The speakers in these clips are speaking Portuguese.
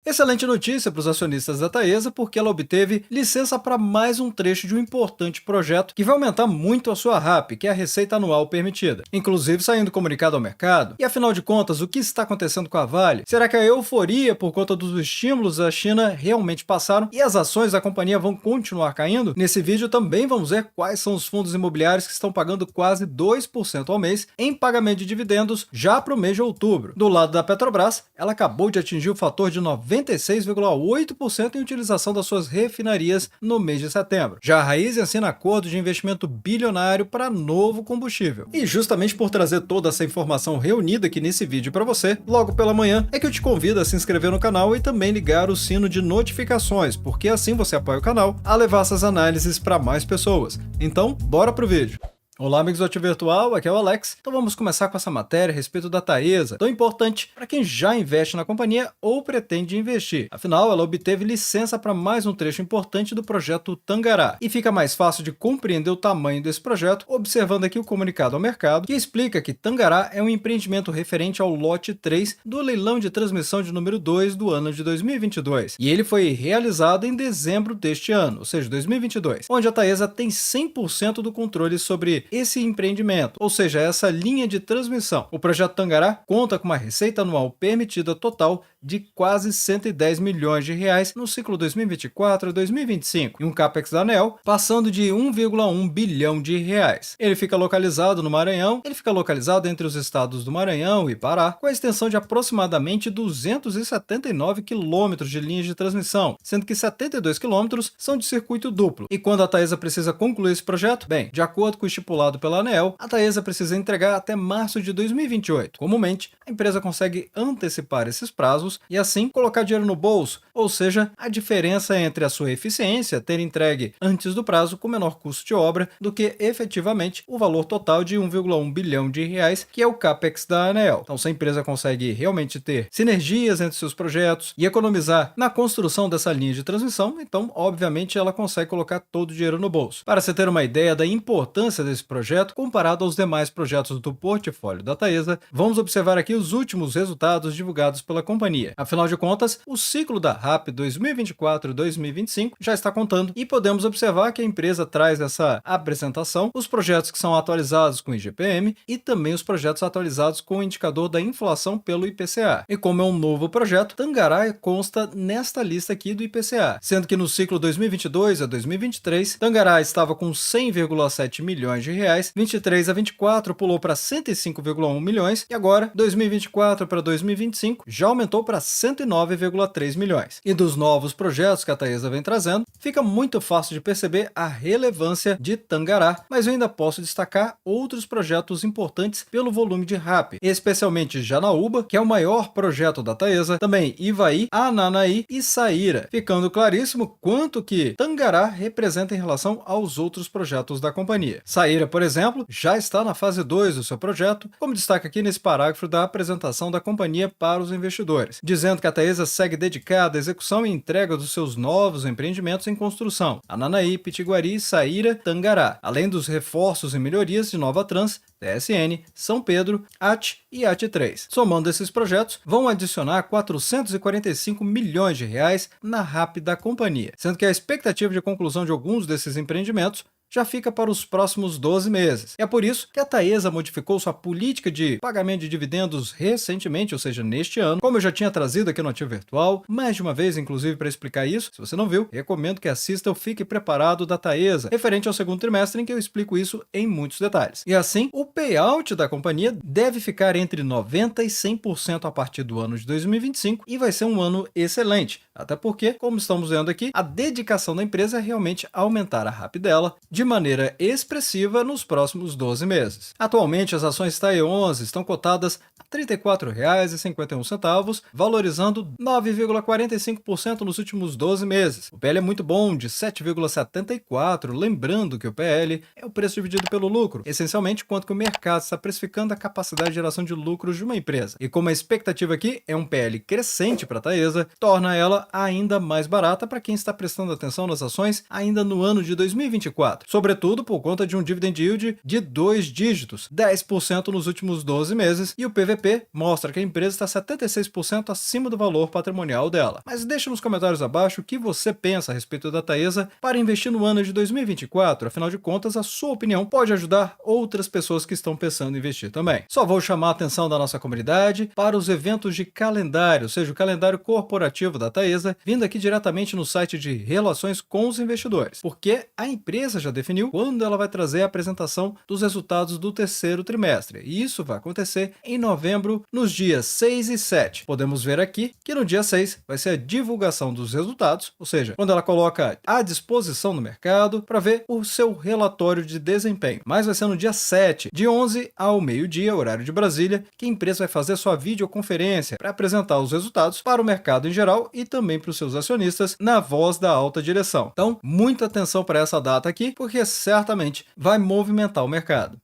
Excelente notícia para os acionistas da Taesa, porque ela obteve licença para mais um trecho de um importante projeto que vai aumentar muito a sua RAP, que é a receita anual permitida, inclusive saindo comunicado ao mercado. E afinal de contas, o que está acontecendo com a Vale? Será que a euforia por conta dos estímulos da China realmente passaram e as ações da companhia vão continuar caindo? Nesse vídeo também vamos ver quais são os fundos imobiliários que estão pagando quase 2% ao mês em pagamento de dividendos já para o mês de outubro. Do lado da Petrobras, ela acabou de atingir o fator de 96,8% em utilização das suas refinarias no mês de setembro. Já a Raízen assina acordo de investimento bilionário para novo combustível. E justamente por trazer toda essa informação reunida aqui nesse vídeo para você, logo pela manhã, é que eu te convido a se inscrever no canal e também ligar o sino de notificações, porque assim você apoia o canal a levar essas análises para mais pessoas. Então, bora pro vídeo! Olá amigos do Ativo Virtual, aqui é o Alex. Então vamos começar com essa matéria a respeito da Taesa, tão importante para quem já investe na companhia ou pretende investir. Afinal, ela obteve licença para mais um trecho importante do projeto Tangará. E fica mais fácil de compreender o tamanho desse projeto observando aqui o comunicado ao mercado, que explica que Tangará é um empreendimento referente ao lote 3 do leilão de transmissão de número 2 do ano de 2022. E ele foi realizado em dezembro deste ano, ou seja, 2022, onde a Taesa tem 100% do controle sobre esse empreendimento, ou seja, essa linha de transmissão. O projeto Tangará conta com uma receita anual permitida total de quase 110 milhões de reais no ciclo 2024 a 2025 e um capex da ANEEL passando de 1,1 bilhão de reais. Ele fica localizado no Maranhão, ele fica localizado entre os estados do Maranhão e Pará, com a extensão de aproximadamente 279 quilômetros de linhas de transmissão, sendo que 72 quilômetros são de circuito duplo. E quando a Taesa precisa concluir esse projeto? Bem, de acordo com o estipulado pela ANEEL, a Taesa precisa entregar até março de 2028. Comumente, a empresa consegue antecipar esses prazos e assim colocar dinheiro no bolso, ou seja, a diferença entre a sua eficiência ter entregue antes do prazo com menor custo de obra do que efetivamente o valor total de 1,1 bilhão de reais, que é o capex da ANEEL. Então, se a empresa consegue realmente ter sinergias entre seus projetos e economizar na construção dessa linha de transmissão, então, obviamente, ela consegue colocar todo o dinheiro no bolso. Para você ter uma ideia da importância desse projeto comparado aos demais projetos do portfólio da Taesa, vamos observar aqui os últimos resultados divulgados pela companhia. Afinal de contas, o ciclo da RAP 2024-2025 já está contando e podemos observar que a empresa traz nessa apresentação os projetos que são atualizados com o IGPM e também os projetos atualizados com o indicador da inflação pelo IPCA. E como é um novo projeto, Tangará consta nesta lista aqui do IPCA, sendo que no ciclo 2022 a 2023, Tangará estava com 100,7 milhões de reais, 23 a 24 pulou para 105,1 milhões e agora 2024 para 2025 já aumentou para 109,3 milhões. E dos novos projetos que a Taesa vem trazendo, fica muito fácil de perceber a relevância de Tangará, mas eu ainda posso destacar outros projetos importantes pelo volume de RAP, especialmente Janaúba, que é o maior projeto da Taesa, também Ivaí, Ananaí e Saíra, ficando claríssimo quanto que Tangará representa em relação aos outros projetos da companhia. Saíra, por exemplo, já está na fase 2 do seu projeto, como destaca aqui nesse parágrafo da apresentação da companhia para os investidores, dizendo que a Taesa segue dedicada à execução e entrega dos seus novos empreendimentos em construção, Ananaí, Pitiguari, Saíra, Tangará, além dos reforços e melhorias de Nova Trans, TSN, São Pedro, AT e AT3. Somando esses projetos, vão adicionar 445 milhões de reais na RAP da companhia, sendo que a expectativa de conclusão de alguns desses empreendimentos já fica para os próximos 12 meses. É por isso que a Taesa modificou sua política de pagamento de dividendos recentemente, ou seja, neste ano, como eu já tinha trazido aqui no Ativo Virtual, mais de uma vez, inclusive, para explicar isso. Se você não viu, recomendo que assista o Fique Preparado da Taesa, referente ao segundo trimestre, em que eu explico isso em muitos detalhes. E assim, o payout da companhia deve ficar entre 90% e 100% a partir do ano de 2025 e vai ser um ano excelente, até porque, como estamos vendo aqui, a dedicação da empresa é realmente aumentar a RAP dela de maneira expressiva nos próximos 12 meses. Atualmente, as ações TAE11 estão cotadas a R$ 34,51, valorizando 9,45% nos últimos 12 meses. O PL é muito bom, de 7,74, lembrando que o PL é o preço dividido pelo lucro, essencialmente quanto que o mercado está precificando a capacidade de geração de lucros de uma empresa. E como a expectativa aqui é um PL crescente para a Taesa, torna ela ainda mais barata para quem está prestando atenção nas ações ainda no ano de 2024. sobretudo por conta de um dividend yield de 2 dígitos, 10% nos últimos 12 meses, e o PVP mostra que a empresa está 76% acima do valor patrimonial dela. Mas deixa nos comentários abaixo o que você pensa a respeito da Taesa para investir no ano de 2024, afinal de contas, a sua opinião pode ajudar outras pessoas que estão pensando em investir também. Só vou chamar a atenção da nossa comunidade para os eventos de calendário, ou seja, o calendário corporativo da Taesa, vindo aqui diretamente no site de relações com os investidores, porque a empresa já definiu quando ela vai trazer a apresentação dos resultados do terceiro trimestre, e isso vai acontecer em novembro, nos dias 6 e 7. Podemos ver aqui que no dia 6 vai ser a divulgação dos resultados, ou seja, quando ela coloca à disposição no mercado para ver o seu relatório de desempenho. Mas vai ser no dia 7, de 11 ao meio-dia, horário de Brasília, que a empresa vai fazer sua videoconferência para apresentar os resultados para o mercado em geral e também para os seus acionistas na voz da alta direção. Então, muita atenção para essa data aqui, porque certamente vai movimentar o mercado.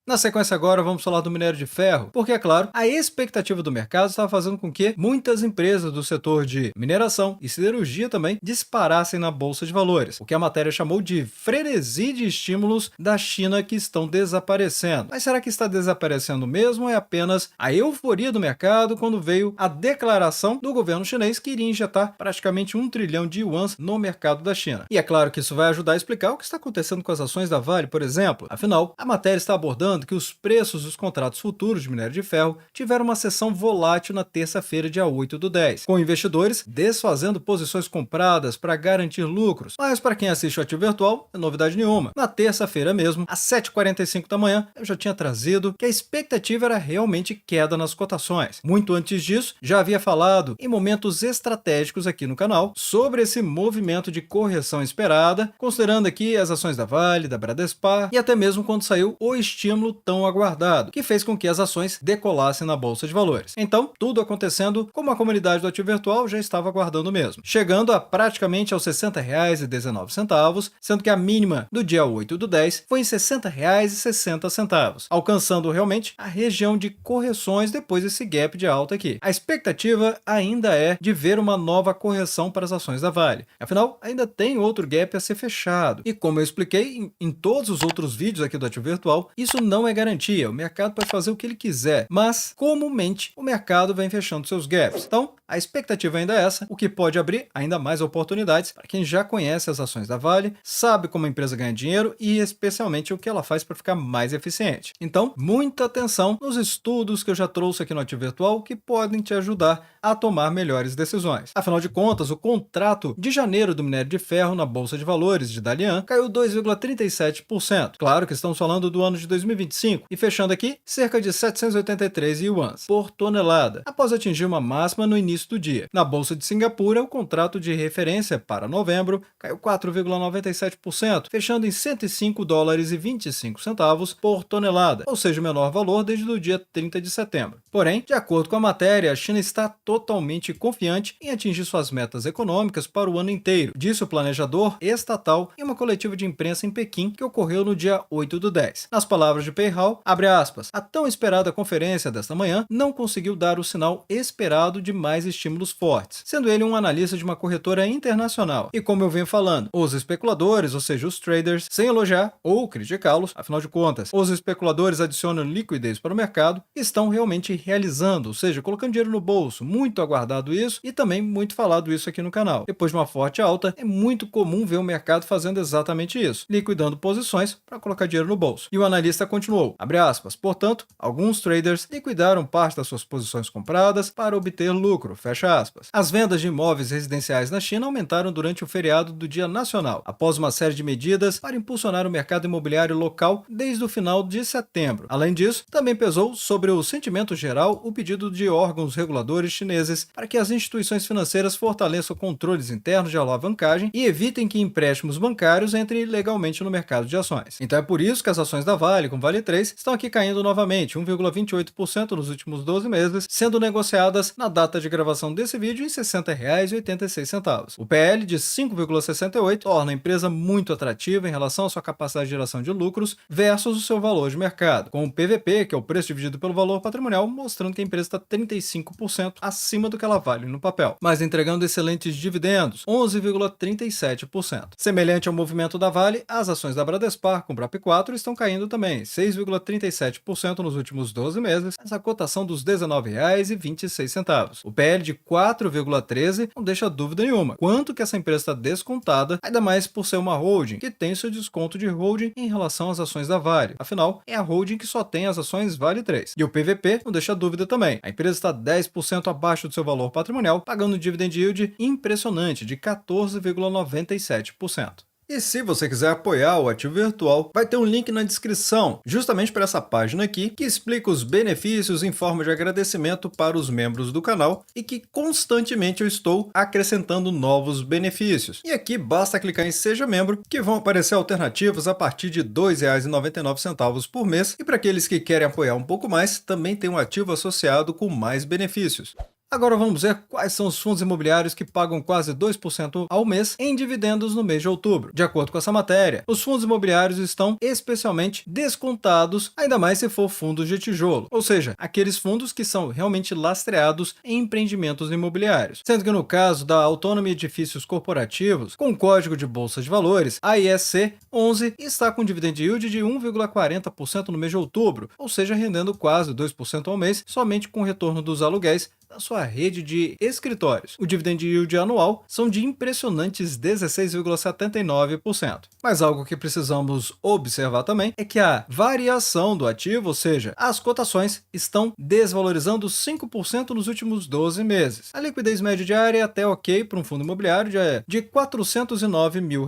Na sequência agora vamos falar do minério de ferro, porque é claro, a expectativa do mercado estava fazendo com que muitas empresas do setor de mineração e siderurgia também disparassem na bolsa de valores, o que a matéria chamou de frenesi de estímulos da China que estão desaparecendo. Mas será que está desaparecendo mesmo ou é apenas a euforia do mercado quando veio a declaração do governo chinês que iria injetar praticamente 1 trilhão de yuans no mercado da China? E é claro que isso vai ajudar a explicar o que está acontecendo com as ações da Vale, por exemplo. Afinal, a matéria está abordando que os preços dos contratos futuros de minério de ferro tiveram uma sessão volátil na terça-feira, dia 8/10, com investidores desfazendo posições compradas para garantir lucros. Mas para quem assiste o Ativo Virtual, não é novidade nenhuma. Na terça-feira mesmo, às 7h45 da manhã, eu já tinha trazido que a expectativa era realmente queda nas cotações. Muito antes disso, já havia falado em momentos estratégicos aqui no canal sobre esse movimento de correção esperada, considerando aqui as ações da Vale, da Bradespar e até mesmo quando saiu o estímulo tão aguardado, que fez com que as ações decolassem na bolsa de valores. Então, tudo acontecendo como a comunidade do Ativo Virtual já estava aguardando mesmo, chegando a praticamente aos R$ 60,19, sendo que a mínima do dia 8/10 foi em R$ 60,60, alcançando realmente a região de correções depois desse gap de alta aqui. A expectativa ainda é de ver uma nova correção para as ações da Vale. Afinal, ainda tem outro gap a ser fechado. E como eu expliquei em todos os outros vídeos aqui do Ativo Virtual, isso não é garantia, o mercado pode fazer o que ele quiser, mas comumente o mercado vem fechando seus gaps. Então, a expectativa ainda é essa, o que pode abrir ainda mais oportunidades para quem já conhece as ações da Vale, sabe como a empresa ganha dinheiro e especialmente o que ela faz para ficar mais eficiente. Então, muita atenção nos estudos que eu já trouxe aqui no Ativo Virtual que podem te ajudar a tomar melhores decisões. Afinal de contas, o contrato de janeiro do minério de ferro na Bolsa de Valores de Dalian caiu 2,37%. Claro que estamos falando do ano de 2025 e fechando aqui cerca de 783 yuans por tonelada, após atingir uma máxima no início do dia. Na Bolsa de Singapura, o contrato de referência para novembro caiu 4,97%, fechando em $105,25 por tonelada, ou seja, o menor valor desde o dia 30 de setembro. Porém, de acordo com a matéria, a China está totalmente confiante em atingir suas metas econômicas para o ano inteiro, disse o planejador estatal em uma coletiva de imprensa em Pequim que ocorreu no dia 8/10. Nas palavras de Pei Hao, abre aspas, a tão esperada conferência desta manhã não conseguiu dar o sinal esperado de mais estímulos fortes, sendo ele um analista de uma corretora internacional. E como eu venho falando, os especuladores, ou seja, os traders, sem elogiar ou criticá-los, afinal de contas, os especuladores adicionam liquidez para o mercado, estão realmente realizando, ou seja, colocando dinheiro no bolso, muito aguardado isso e também muito falado isso aqui no canal. Depois de uma forte alta, é muito comum ver o mercado fazendo exatamente isso, liquidando posições para colocar dinheiro no bolso. E o analista continuou, abre aspas, portanto, alguns traders liquidaram parte das suas posições compradas para obter lucro, fecha aspas. As vendas de imóveis residenciais na China aumentaram durante o feriado do Dia Nacional, após uma série de medidas para impulsionar o mercado imobiliário local desde o final de setembro. Além disso, também pesou sobre o sentimento geral o pedido de órgãos reguladores chineses para que as instituições financeiras fortaleçam controles internos de alavancagem e evitem que empréstimos bancários entrem legalmente no mercado de ações. Então é por isso que as ações da Vale, com Vale 3 estão aqui caindo novamente, 1,28% nos últimos 12 meses, sendo negociadas na data de gravação desse vídeo em R$ 60,86. O PL de 5,68 torna a empresa muito atrativa em relação à sua capacidade de geração de lucros versus o seu valor de mercado, com o PVP, que é o preço dividido pelo valor patrimonial, mostrando que a empresa está 35% acima do que ela vale no papel, mas entregando excelentes dividendos, 11,37%. Semelhante ao movimento da Vale, as ações da Bradespar com BRAP4 estão caindo também, 6,37% nos últimos 12 meses, essa cotação dos R$ 19,26. O PL de 4,13 não deixa dúvida nenhuma quanto que essa empresa está descontada, ainda mais por ser uma holding, que tem seu desconto de holding em relação às ações da Vale. Afinal, é a holding que só tem as ações Vale 3. E o PVP não deixa dúvida também. A empresa está 10% abaixo do seu valor patrimonial, pagando um dividend yield impressionante de 14,97%. E se você quiser apoiar o Ativo Virtual, vai ter um link na descrição, justamente para essa página aqui, que explica os benefícios em forma de agradecimento para os membros do canal e que constantemente eu estou acrescentando novos benefícios. E aqui basta clicar em Seja Membro, que vão aparecer alternativas a partir de R$ 2,99 por mês. E para aqueles que querem apoiar um pouco mais, também tem um ativo associado com mais benefícios. Agora vamos ver quais são os fundos imobiliários que pagam quase 2% ao mês em dividendos no mês de outubro. De acordo com essa matéria, os fundos imobiliários estão especialmente descontados, ainda mais se for fundos de tijolo, ou seja, aqueles fundos que são realmente lastreados em empreendimentos imobiliários. Sendo que no caso da Autônomo Edifícios Corporativos, com código de bolsa de valores, AISC 11, está com dividend yield de 1,40% no mês de outubro, ou seja, rendendo quase 2% ao mês, somente com o retorno dos aluguéis da sua rede de escritórios. O dividend yield anual são de impressionantes 16,79%. Mas algo que precisamos observar também é que a variação do ativo, ou seja, as cotações, estão desvalorizando 5% nos últimos 12 meses. A liquidez média diária é até ok para um fundo imobiliário de R$ 409 mil.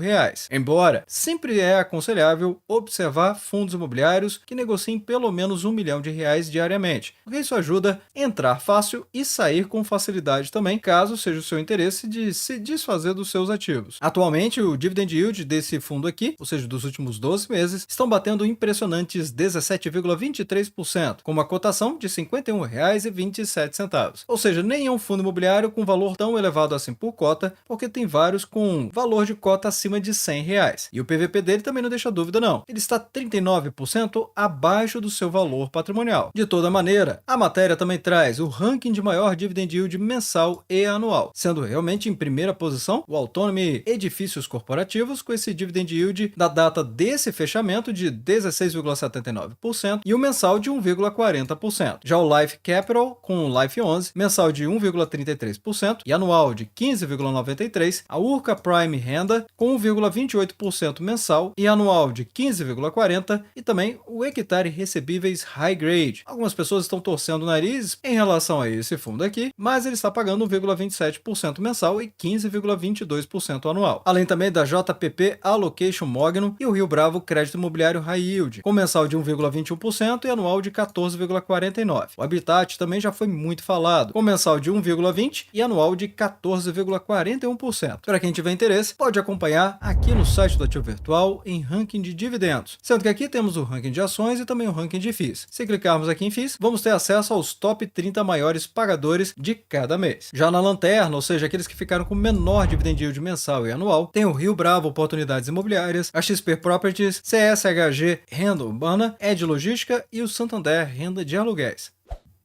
Embora sempre é aconselhável observar fundos imobiliários que negociem pelo menos R$ 1 milhão diariamente, porque isso ajuda a entrar fácil e sair com facilidade também, caso seja o seu interesse de se desfazer dos seus ativos. Atualmente, o dividend yield desse fundo aqui, ou seja, dos últimos 12 meses, estão batendo impressionantes 17,23%, com uma cotação de R$ 51,27. Ou seja, nenhum fundo imobiliário com valor tão elevado assim por cota, porque tem vários com valor de cota acima de R$ 100. E o PVP dele também não deixa dúvida não. Ele está 39% abaixo do seu valor patrimonial. De toda maneira, a matéria também traz o ranking de maior dividend yield mensal e anual, sendo realmente em primeira posição o Autônomo Edifícios Corporativos, com esse dividend yield da data desse fechamento de 16,79% e o mensal de 1,40%. Já o Life Capital, com o Life 11, mensal de 1,33% e anual de 15,93%, a Urca Prime Renda, com 1,28% mensal e anual de 15,40%, e também o Hectare Recebíveis High Grade. Algumas pessoas estão torcendo o nariz em relação a esse fundo aqui, mas ele está pagando 1,27% mensal e 15,22% anual. Além também da JPP Allocation Mogno e o Rio Bravo Crédito Imobiliário High Yield, com mensal de 1,21% e anual de 14,49%. O Habitat também já foi muito falado, com mensal de 1,20% e anual de 14,41%. Para quem tiver interesse, pode acompanhar aqui no site do Ativo Virtual em ranking de dividendos, sendo que aqui temos o ranking de ações e também o ranking de FIIs. Se clicarmos aqui em FIIs, vamos ter acesso aos top 30 maiores pagadores de cada mês. Já na lanterna, ou seja, aqueles que ficaram com menor dividend yield mensal e anual, tem o Rio Bravo Oportunidades Imobiliárias, a XP Properties, CSHG Renda Urbana, Ed Logística e o Santander Renda de Aluguéis.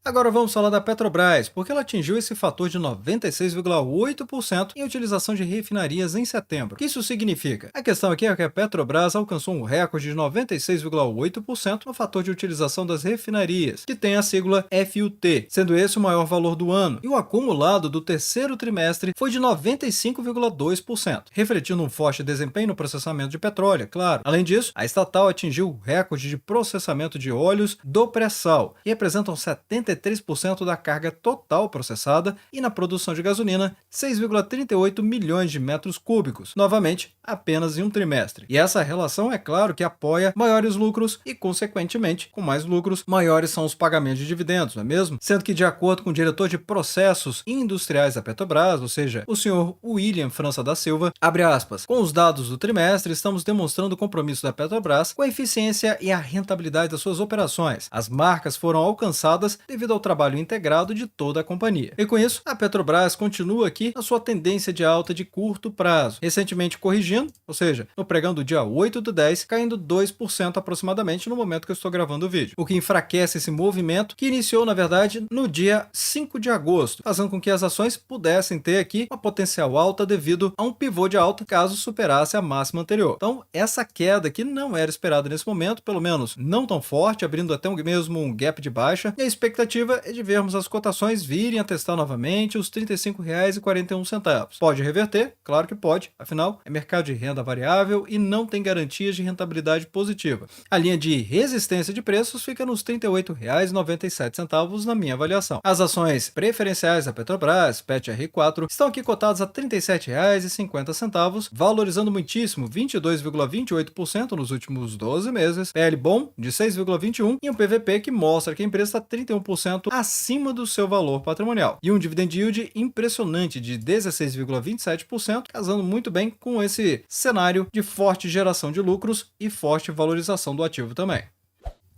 Agora vamos falar da Petrobras, porque ela atingiu esse fator de 96,8% em utilização de refinarias em setembro. O que isso significa? A questão aqui é que a Petrobras alcançou um recorde de 96,8% no fator de utilização das refinarias, que tem a sigla FUT, sendo esse o maior valor do ano, e o acumulado do terceiro trimestre foi de 95,2%, refletindo um forte desempenho no processamento de petróleo, claro. Além disso, a estatal atingiu o recorde de processamento de óleos do pré-sal, que representam 70 63% da carga total processada e na produção de gasolina, 6,38 milhões de metros cúbicos, novamente, apenas em um trimestre. E essa relação é claro que apoia maiores lucros e, consequentemente, com mais lucros, maiores são os pagamentos de dividendos, não é mesmo? Sendo que, de acordo com o diretor de processos industriais da Petrobras, ou seja, o senhor William França da Silva, abre aspas, com os dados do trimestre, estamos demonstrando o compromisso da Petrobras com a eficiência e a rentabilidade das suas operações. As marcas foram alcançadas devido ao trabalho integrado de toda a companhia. E com isso, a Petrobras continua aqui na sua tendência de alta de curto prazo, recentemente corrigindo, ou seja, no pregão do dia 8/10, caindo 2% aproximadamente no momento que eu estou gravando o vídeo, o que enfraquece esse movimento que iniciou, na verdade, no dia 5 de agosto, fazendo com que as ações pudessem ter aqui uma potencial alta devido a um pivô de alta caso superasse a máxima anterior. Então, essa queda aqui não era esperada nesse momento, pelo menos não tão forte, abrindo até mesmo um gap de baixa, e a expectativa é de vermos as cotações virem a testar novamente os R$ 35,41. Pode reverter? Claro que pode, afinal, é mercado de renda variável e não tem garantias de rentabilidade positiva. A linha de resistência de preços fica nos R$ 38,97 na minha avaliação. As ações preferenciais da Petrobras, PET-R4, estão aqui cotadas a R$ 37,50, valorizando muitíssimo, 22,28% nos últimos 12 meses, PL bom de 6,21 e um PVP que mostra que a empresa está 31% acima do seu valor patrimonial. E um dividend yield impressionante de 16,27%, casando muito bem com esse cenário de forte geração de lucros e forte valorização do ativo também.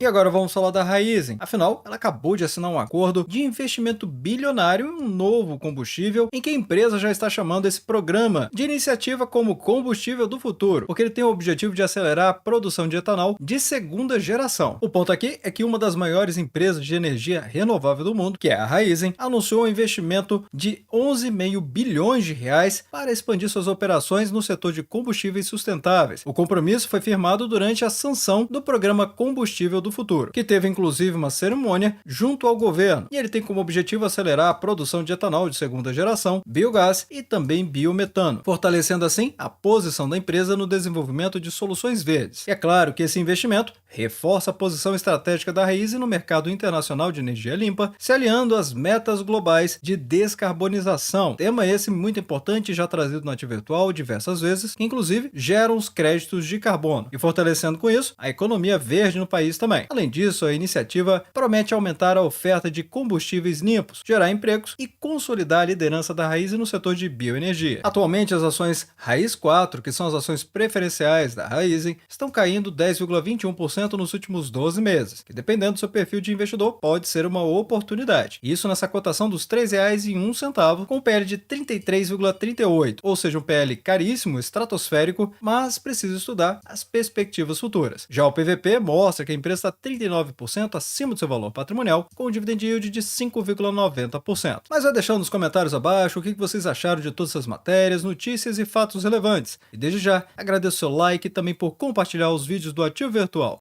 E agora vamos falar da Raízen. Afinal, ela acabou de assinar um acordo de investimento bilionário em um novo combustível, em que a empresa já está chamando esse programa de iniciativa como combustível do futuro, porque ele tem o objetivo de acelerar a produção de etanol de segunda geração. O ponto aqui é que uma das maiores empresas de energia renovável do mundo, que é a Raízen, anunciou um investimento de 11,5 bilhões de reais para expandir suas operações no setor de combustíveis sustentáveis. O compromisso foi firmado durante a sanção do programa Combustível do Futuro, que teve inclusive uma cerimônia junto ao governo, e ele tem como objetivo acelerar a produção de etanol de segunda geração, biogás e também biometano, fortalecendo assim a posição da empresa no desenvolvimento de soluções verdes. E é claro que esse investimento reforça a posição estratégica da Raízen no mercado internacional de energia limpa, se aliando às metas globais de descarbonização, tema esse muito importante já trazido no Ativo Virtual diversas vezes, que inclusive geram os créditos de carbono, e fortalecendo com isso a economia verde no país também. Além disso, a iniciativa promete aumentar a oferta de combustíveis limpos, gerar empregos e consolidar a liderança da Raízen no setor de bioenergia. Atualmente, as ações Raiz 4, que são as ações preferenciais da Raízen, estão caindo 10,21% nos últimos 12 meses, que dependendo do seu perfil de investidor, pode ser uma oportunidade. Isso nessa cotação dos R$ 3,01, com um PL de 33,38, ou seja, um PL caríssimo, estratosférico, mas precisa estudar as perspectivas futuras. Já o PVP mostra que a empresa está 39% acima do seu valor patrimonial, com um dividend yield de 5,90%. Mas vai deixando nos comentários abaixo o que vocês acharam de todas essas matérias, notícias e fatos relevantes. E desde já, agradeço seu like e também por compartilhar os vídeos do Ativo Virtual.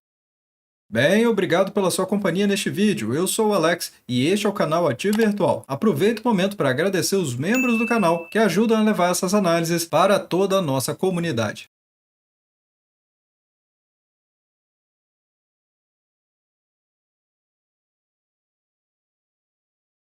Bem, obrigado pela sua companhia neste vídeo. Eu sou o Alex e este é o canal Ativo Virtual. Aproveito o momento para agradecer os membros do canal que ajudam a levar essas análises para toda a nossa comunidade.